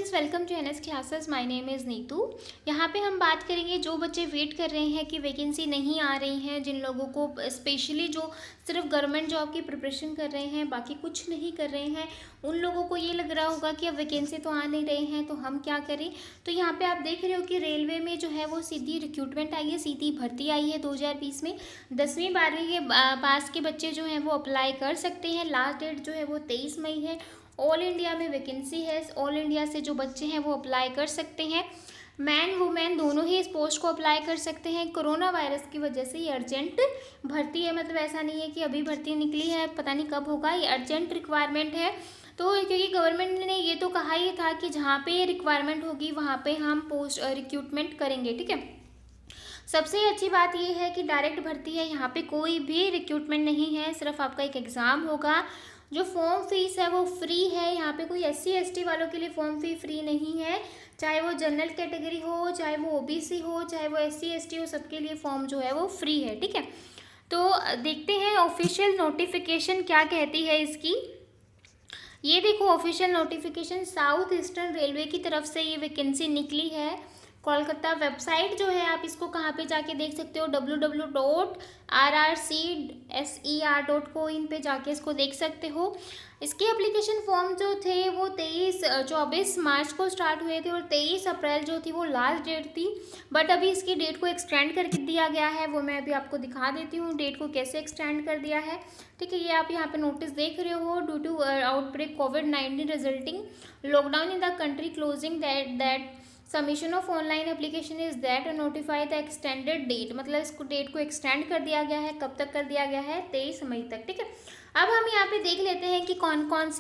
Students, welcome to NS classes. My name is Neetu. यहाँ पे हम बात करेंगे जो बच्चे वेट कर रहे हैं कि वैकेंसी नहीं आ रही हैं, जिन लोगों को स्पेशली जो सिर्फ गवर्नमेंट जॉब की प्रिपरेशन कर रहे हैं, बाकी कुछ नहीं कर रहे हैं, उन लोगों को ये लग रहा होगा कि अब वैकेंसी तो आ नहीं रही हैं तो हम क्या करें। तो यहाँ पे आप देख रहे हो कि रेलवे में जो है वो सीधी रिक्रूटमेंट आई है, सीधी भर्ती आई है 2020 में। 10वीं 12वीं के पास के बच्चे जो हैं वो अप्लाई कर सकते हैं। लास्ट डेट जो है वो 23 मई है। ऑल इंडिया में वैकेंसी है, ऑल इंडिया से जो बच्चे हैं वो अप्लाई कर सकते हैं। मैन वुमेन दोनों ही इस पोस्ट को अप्लाई कर सकते हैं। कोरोना वायरस की वजह से ये अर्जेंट भर्ती है, मतलब ऐसा नहीं है कि अभी भर्ती निकली है पता नहीं कब होगा, ये अर्जेंट रिक्वायरमेंट है। तो क्योंकि गवर्नमेंट ने ये तो कहा ही था कि जहाँ पे रिक्वायरमेंट होगी वहाँ पे हम पोस्ट रिक्रूटमेंट करेंगे, ठीक है। सबसे अच्छी बात ये है कि डायरेक्ट भर्ती है, यहाँ पे कोई भी रिक्रूटमेंट नहीं है, सिर्फ आपका एक एग्ज़ाम होगा। जो फॉर्म फीस है वो फ्री है, यहाँ पे कोई SC ST वालों के लिए फॉर्म फी फ्री नहीं है। चाहे वो जनरल कैटेगरी हो, चाहे वो OBC हो, चाहे वो SC ST हो, सबके लिए फॉर्म जो है वो फ्री है, ठीक है। तो देखते हैं ऑफिशियल नोटिफिकेशन क्या कहती है इसकी। ये देखो official notification south eastern railway की तरफ से ये वैकेंसी निकली है। कोलकाता वेबसाइट जो है आप इसको कहाँ पे जाके देख सकते हो, www.rrcser.co.in पे जाके इसको देख सकते हो। इसके एप्लीकेशन फॉर्म जो थे वो 24 मार्च को स्टार्ट हुए थे और 23 अप्रैल जो थी वो लास्ट डेट थी। बट अभी इसकी डेट को एक्सटेंड करके दिया गया है, वो मैं अभी आपको दिखा देती हूँ डेट को कैसे एक्सटेंड कर दिया है, ठीक है। ये आप यहाँ पे नोटिस देख रहे हो, ड्यू टू आउटब्रेक कोविड-19 resulting lockdown in the country closing that submission of online application is that notify the extended date, मतलब इसको डेट को एक्सटेंड कर दिया गया है। कब तक कर दिया गया है? 23 मई तक, ठीक है। अब हम यहाँ पे देख लेते हैं कि कौन कौन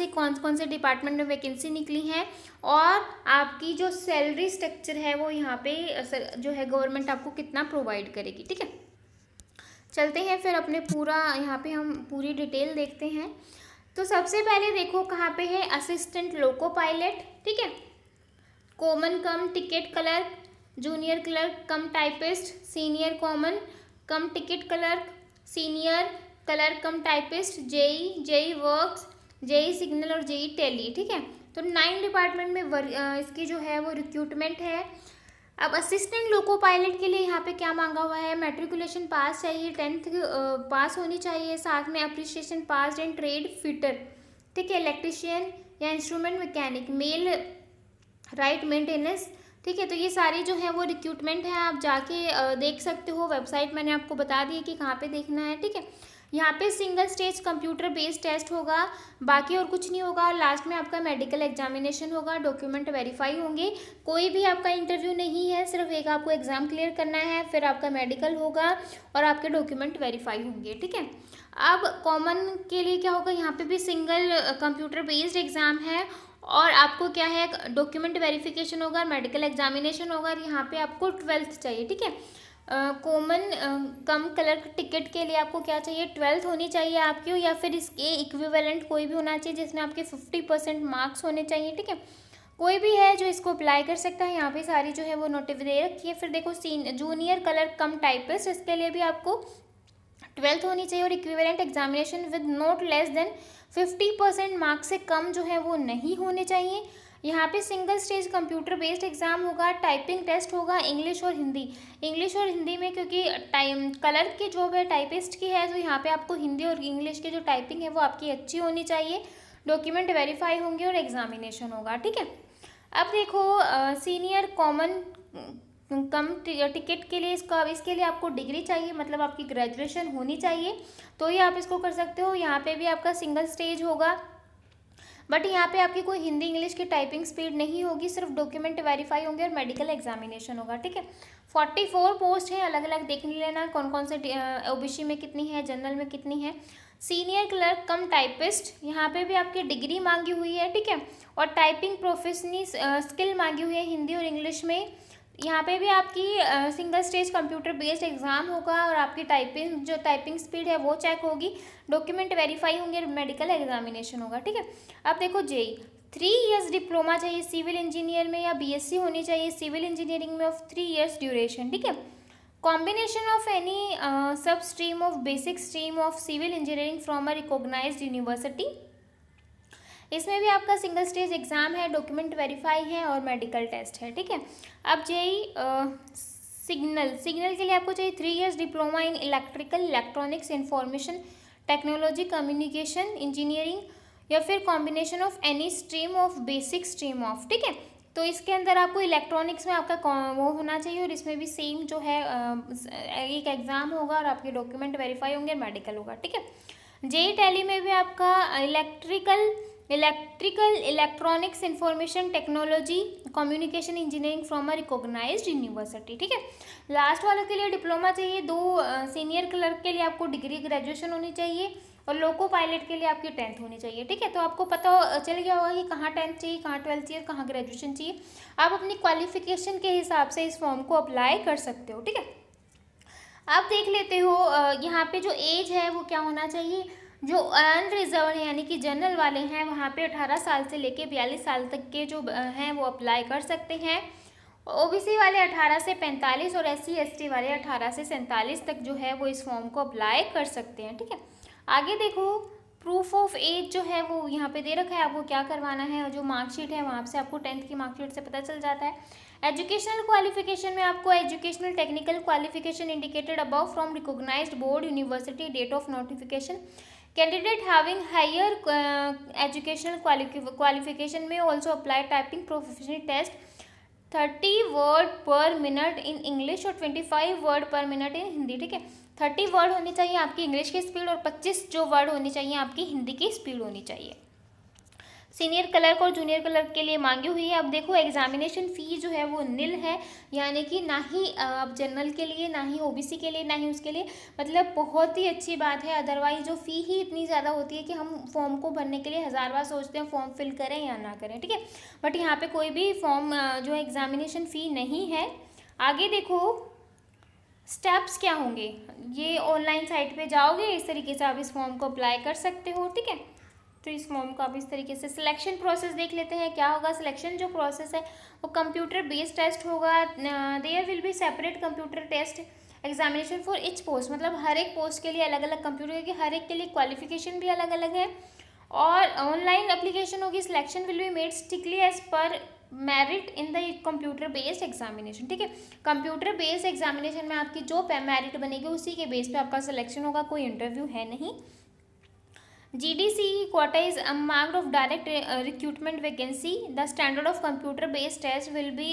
से डिपार्टमेंट में वैकेंसी निकली हैं और आपकी जो सैलरी स्ट्रक्चर है वो यहाँ पे जो है गवर्नमेंट आपको कितना प्रोवाइड करेगी, ठीक है। चलते हैं फिर अपने पूरा यहाँ पे हम पूरी डिटेल देखते हैं। तो सबसे पहले देखो कहाँ पे है, असिस्टेंट लोको पायलट, ठीक है। Common cum ticket clerk, junior clerk cum typist, senior common cum ticket clerk, senior clerk cum typist, JE works, JE signal और जेई टेली, ठीक है। तो 9 डिपार्टमेंट में इसकी जो है वो रिक्रूटमेंट है। अब असिस्टेंट लोको पायलट के लिए यहाँ पे क्या मांगा हुआ है, मैट्रिकुलेशन पास चाहिए, 10th पास होनी चाहिए, साथ में apprenticeship pass in trade fitter, ठीक है। इलेक्ट्रिशियन या instrument mechanic, millwright maintenance, ठीक है। तो ये सारी जो है वो रिक्रूटमेंट है, आप जाके देख सकते हो। वेबसाइट मैंने आपको बता दी है कि कहाँ पे देखना है, ठीक है। यहाँ पे single stage computer based test होगा, बाकी और कुछ नहीं होगा। और लास्ट में आपका मेडिकल एग्जामिनेशन होगा, डॉक्यूमेंट वेरीफाई होंगे। कोई भी आपका इंटरव्यू नहीं है, सिर्फ एक आपको एग्जाम क्लियर करना है, फिर आपका मेडिकल होगा और आपके डॉक्यूमेंट वेरीफाई होंगे, ठीक है। अब कॉमन के लिए क्या होगा, यहाँ पे भी सिंगल कंप्यूटर बेस्ड एग्जाम है और आपको क्या है, डॉक्यूमेंट वेरिफिकेशन होगा, मेडिकल एग्जामिनेशन होगा और यहाँ पे आपको 12th चाहिए, ठीक है। कॉमन कम क्लर्क टिकट के लिए आपको क्या चाहिए, 12th होनी चाहिए आपकी, या फिर इसके इक्विवेलेंट कोई भी होना चाहिए जिसमें आपके 50% मार्क्स होने चाहिए, ठीक है। कोई भी है जो इसको अप्लाई कर सकता है, यहाँ पे सारी जो है वो नोटिस दे रखी है। फिर देखो जूनियर क्लर्क कम टाइपिस्ट, इसके लिए भी आपको 12th होनी चाहिए और equivalent examination with not less than 50% marks से कम जो है वो नहीं होने चाहिए। यहाँ पे single stage computer based exam होगा, टाइपिंग टेस्ट होगा, इंग्लिश और हिंदी में, क्योंकि टाइम कलर की जॉब है, टाइपिस्ट की है, तो यहाँ पे आपको हिंदी और इंग्लिश की जो टाइपिंग है वो आपकी अच्छी होनी चाहिए। डॉक्यूमेंट वेरीफाई होंगे और एग्जामिनेशन होगा, ठीक है। अब देखो सीनियर कॉमन कम टिकट के लिए इसके लिए आपको डिग्री चाहिए, मतलब आपकी ग्रेजुएशन होनी चाहिए, तो ही आप इसको कर सकते हो। यहाँ पे भी आपका सिंगल स्टेज होगा, बट यहाँ पे आपकी कोई हिंदी इंग्लिश की टाइपिंग स्पीड नहीं होगी, सिर्फ डॉक्यूमेंट वेरीफाई होंगे और मेडिकल एग्जामिनेशन होगा, ठीक है। 44 पोस्ट है, अलग अलग देख लेना कौन कौन से, OBC में कितनी है, जनरल में कितनी है। सीनियर क्लर्क कम टाइपिस्ट, यहाँ पे भी आपकी डिग्री मांगी हुई है, ठीक है, और टाइपिंग प्रोफेशनल स्किल मांगी हुई है हिंदी और इंग्लिश में। यहाँ पे भी आपकी single stage computer based exam होगा और आपकी टाइपिंग स्पीड है वो चेक होगी, डॉक्यूमेंट वेरीफाई होंगे, मेडिकल एग्जामिनेशन होगा, ठीक है। अब देखो जेई 3 years डिप्लोमा चाहिए सिविल इंजीनियर में, या BSc होनी चाहिए सिविल इंजीनियरिंग में ऑफ 3 years ड्यूरेशन, ठीक है। Combination of any sub stream of basic stream of civil engineering from a recognised university, इसमें भी आपका सिंगल स्टेज एग्ज़ाम है, डॉक्यूमेंट वेरीफाई है और मेडिकल टेस्ट है, ठीक है। अब जेई सिग्नल के लिए आपको चाहिए 3 years diploma in electrical, electronics, information technology, communication engineering या फिर combination of any stream of basic stream of, ठीक है। तो इसके अंदर आपको इलेक्ट्रॉनिक्स में आपका वो होना चाहिए और इसमें भी सेम जो है एक एग्ज़ाम होगा और आपके डॉक्यूमेंट वेरीफाई होंगे, मेडिकल होगा, ठीक है। जेई टैली में भी आपका electrical electronics information technology communication engineering from a recognised university, ठीक है। लास्ट वालों के लिए डिप्लोमा चाहिए, 2 सीनियर क्लर्क के लिए आपको डिग्री ग्रेजुएशन होनी चाहिए और लोको पायलट के लिए आपकी 10th होनी चाहिए, ठीक है। तो आपको पता चल गया होगा कि कहाँ 10th चाहिए, कहाँ 12th चाहिए, कहाँ ग्रेजुएशन चाहिए। आप अपनी क्वालिफिकेशन के हिसाब से इस फॉर्म को अप्लाई कर सकते हो, ठीक है। आप देख लेते हो यहाँ पे जो एज है वो क्या होना चाहिए, जो अनरिजर्व है यानी कि जनरल वाले हैं वहाँ पे 18 साल से लेके 42 साल तक के जो हैं वो अप्लाई कर सकते हैं। ओबीसी वाले 18 से 45 और SC ST वाले 18 से 47 तक जो है वो इस फॉर्म को अप्लाई कर सकते हैं, ठीक है। आगे देखो, प्रूफ ऑफ एज जो है वो यहाँ पे दे रखा है, आपको क्या करवाना है, और जो मार्कशीट है वहाँ से आपको 10th की मार्कशीट से पता चल जाता है। एजुकेशनल क्वालिफिकेशन में आपको educational technical qualification indicated above from recognised board university, date of notification, candidate having higher educational qualification में also apply typing proficiency test 30 word per minute in English और 25 वर्ड पर मिनट इन हिंदी, ठीक है। 30 word होनी चाहिए आपकी English की speed और 25 जो वर्ड होनी चाहिए आपकी हिंदी की स्पीड होनी चाहिए। सीनियर क्लर्क और जूनियर क्लर्क के लिए मांगी हुई है। अब देखो, एग्जामिनेशन फ़ी जो है वो निल है, यानी कि ना ही अब जनरल के लिए, ना ही ओबीसी के लिए, ना ही उसके लिए, मतलब बहुत ही अच्छी बात है। अदरवाइज जो फ़ी ही इतनी ज़्यादा होती है कि हम फॉर्म को भरने के लिए 1000 बार सोचते हैं फॉर्म फिल करें या ना करें, ठीक है। बट यहाँ पे कोई भी फॉर्म जो एग्जामिनेशन फ़ी नहीं है। आगे देखो, स्टेप्स क्या होंगे, ये ऑनलाइन साइट पे जाओगे, इस तरीके से आप इस फॉर्म को अप्लाई कर सकते हो, ठीक है। तो इस फॉर्म को आप इस तरीके से सिलेक्शन प्रोसेस देख लेते हैं क्या होगा। सिलेक्शन जो प्रोसेस है वो कंप्यूटर बेस्ड टेस्ट होगा। There will be separate computer test examination for each post, मतलब हर एक पोस्ट के लिए अलग अलग कंप्यूटर, क्योंकि हर एक के लिए क्वालिफिकेशन भी अलग अलग है। और ऑनलाइन एप्लीकेशन होगी। Selection will be made strictly as per merit in the computer based examination, ठीक है। कंप्यूटर बेस्ड एग्जामिनेशन में आपकी जो मेरिट बनेगी उसी के बेस पे आपका सिलेक्शन होगा, कोई इंटरव्यू है नहीं। GDC quota is marked of direct recruitment vacancy. The standard of computer based test will be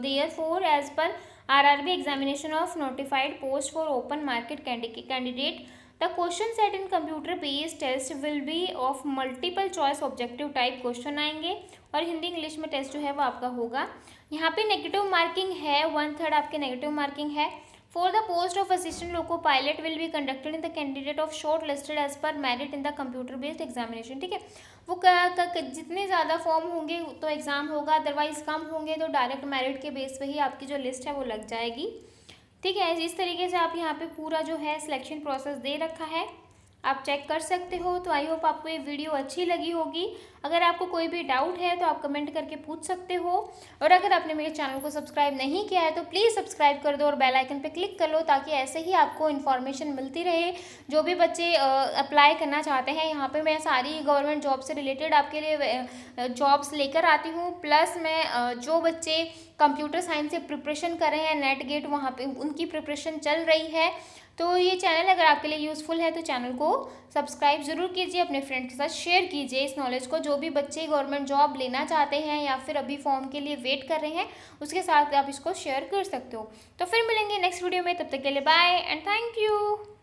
therefore as per RRB examination of notified post for open market candidate. The question set in computer based test will be of multiple choice objective type question आएंगे और Hindi English में test जो है वो आपका होगा। यहाँ पे नेगेटिव मार्किंग है, 1/3 आपके नेगेटिव मार्किंग है। For the post of assistant loco pilot will be conducted in the candidate of short listed as per merit in the computer based examination, ठीक है। वो जितने ज़्यादा फॉर्म होंगे तो एग्ज़ाम होगा, अदरवाइज कम होंगे तो डायरेक्ट मेरिट के बेस पे ही आपकी जो लिस्ट है वो लग जाएगी, ठीक है। इस तरीके से आप यहाँ पे पूरा जो है सिलेक्शन प्रोसेस दे रखा है, आप चेक कर सकते हो। तो आई होप आपको ये वीडियो अच्छी लगी होगी। अगर आपको कोई भी डाउट है तो आप कमेंट करके पूछ सकते हो, और अगर आपने मेरे चैनल को सब्सक्राइब नहीं किया है तो प्लीज़ सब्सक्राइब कर दो और बेल आइकन पे क्लिक कर लो, ताकि ऐसे ही आपको इन्फॉर्मेशन मिलती रहे। जो भी बच्चे अप्लाई करना चाहते हैं, यहाँ पे मैं सारी गवर्नमेंट जॉब से रिलेटेड आपके लिए जॉब्स लेकर आती हूँ। प्लस मैं जो बच्चे कंप्यूटर साइंस से प्रिपरेशन कर रहे हैं, नेट गेट वहाँ पे उनकी प्रिपरेशन चल रही है। तो ये चैनल अगर आपके लिए यूज़फुल है तो चैनल को सब्सक्राइब ज़रूर कीजिए, अपने फ्रेंड के साथ शेयर कीजिए इस नॉलेज को। जो भी बच्चे गवर्नमेंट जॉब लेना चाहते हैं या फिर अभी फॉर्म के लिए वेट कर रहे हैं, उसके साथ आप इसको शेयर कर सकते हो। तो फिर मिलेंगे नेक्स्ट वीडियो में, तब तक के लिए बाय एंड थैंक यू।